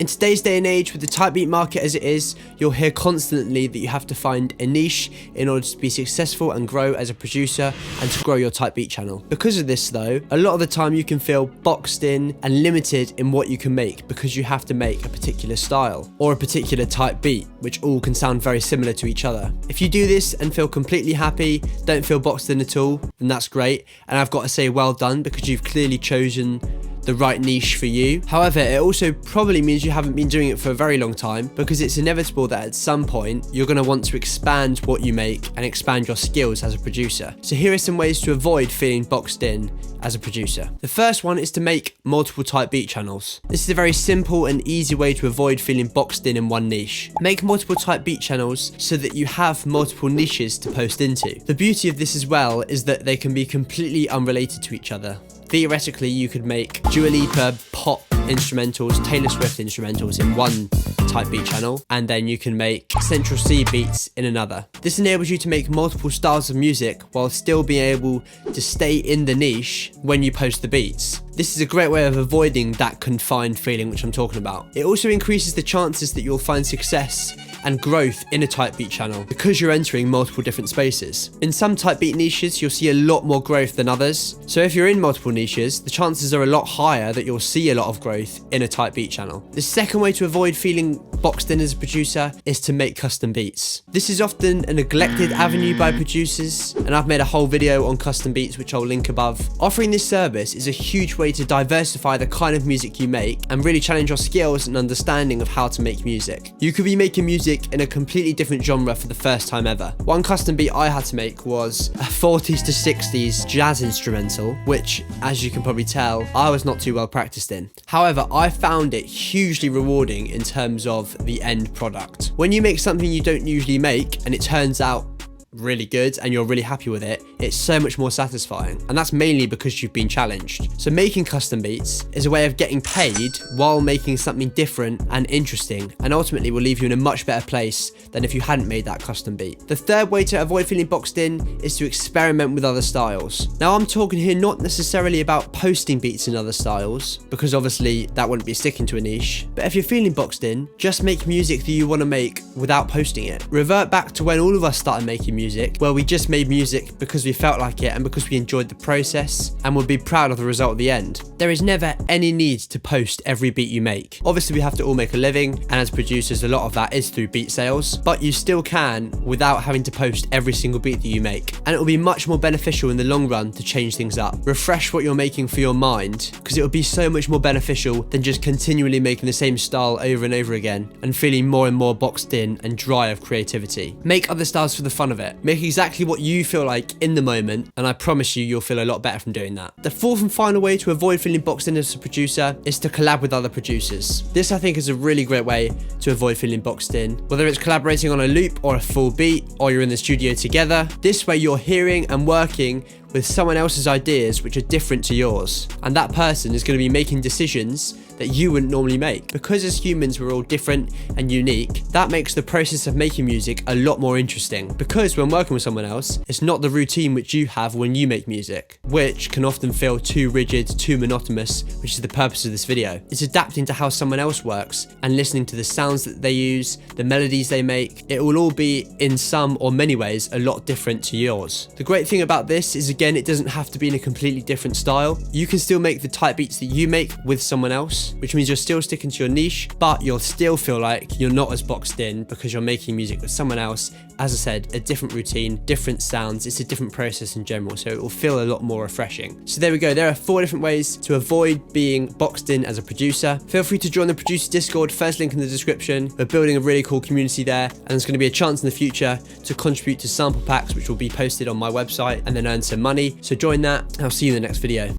In today's day and age, with the type beat market as it is, you'll hear constantly that you have to find a niche in order to be successful and grow as a producer and to grow your type beat channel. Because of this though, a lot of the time you can feel boxed in and limited in what you can make because you have to make a particular style or a particular type beat, which all can sound very similar to each other. If you do this and feel completely happy, don't feel boxed in at all, then that's great. And I've got to say well done, because you've clearly chosen the right niche for you. However, it also probably means you haven't been doing it for a very long time, because it's inevitable that at some point you're going to want to expand what you make and expand your skills as a producer. So here are some ways to avoid feeling boxed in as a producer. The first one is to make multiple type beat channels. This is a very simple and easy way to avoid feeling boxed in one niche. Make multiple type beat channels so that you have multiple niches to post into. The beauty of this as well is that they can be completely unrelated to each other. Theoretically, you could make Dua Lipa pop instrumentals, Taylor Swift instrumentals in one type beat channel, and then you can make Central C beats in another. This enables you to make multiple styles of music while still being able to stay in the niche when you post the beats. This is a great way of avoiding that confined feeling which I'm talking about. It also increases the chances that you'll find success and growth in a type beat channel because you're entering multiple different spaces. In some type beat niches, you'll see a lot more growth than others. So if you're in multiple niches, the chances are a lot higher that you'll see a lot of growth in a type beat channel. The second way to avoid feeling boxed in as a producer is to make custom beats. This is often a neglected avenue by producers, and I've made a whole video on custom beats which I'll link above. Offering this service is a huge way to diversify the kind of music you make and really challenge your skills and understanding of how to make music. You could be making music in a completely different genre for the first time ever. One custom beat I had to make was a 40s to 60s jazz instrumental, which, as you can probably tell, I was not too well practiced in. However, I found it hugely rewarding in terms of the end product. When you make something you don't usually make and it turns out really good and you're really happy with it, it's so much more satisfying, and that's mainly because you've been challenged. So making custom beats is a way of getting paid while making something different and interesting, and ultimately will leave you in a much better place than if you hadn't made that custom beat. The third way to avoid feeling boxed in is to experiment with other styles. Now I'm talking here not necessarily about posting beats in other styles, because obviously that wouldn't be sticking to a niche, but if you're feeling boxed in, just make music that you want to make without posting it. Revert back to when all of us started making music, where we just made music because we felt like it and because we enjoyed the process and would be proud of the result at the end. There is never any need to post every beat you make. Obviously we have to all make a living, and as producers a lot of that is through beat sales, but you still can without having to post every single beat that you make, and it will be much more beneficial in the long run to change things up. Refresh what you're making for your mind, because it will be so much more beneficial than just continually making the same style over and over again and feeling more and more boxed in and dry of creativity. Make other styles for the fun of it. Make exactly what you feel like in the moment, and I promise you'll feel a lot better from doing that. The fourth and final way to avoid feeling boxed in as a producer is to collab with other producers. This I think is a really great way to avoid feeling boxed in. Whether it's collaborating on a loop or a full beat, or you're in the studio together, this way you're hearing and working with someone else's ideas which are different to yours, and that person is going to be making decisions that you wouldn't normally make. Because as humans we're all different and unique, that makes the process of making music a lot more interesting, because when working with someone else, it's not the routine which you have when you make music, which can often feel too rigid, too monotonous, which is the purpose of this video. It's adapting to how someone else works and listening to the sounds that they use, the melodies they make. It will all be in some or many ways a lot different to yours. The great thing about this is, again, it doesn't have to be in a completely different style. You can still make the type beats that you make with someone else, which means you're still sticking to your niche, but you'll still feel like you're not as boxed in because you're making music with someone else. As I said, a different routine, different sounds, it's a different process in general, so it will feel a lot more refreshing. So there we go, there are 4 different ways to avoid being boxed in as a producer. Feel free to join the producer Discord, first link in the description. We're building a really cool community there, and there's going to be a chance in the future to contribute to sample packs which will be posted on my website and then earn some money. So join that, and I'll see you in the next video.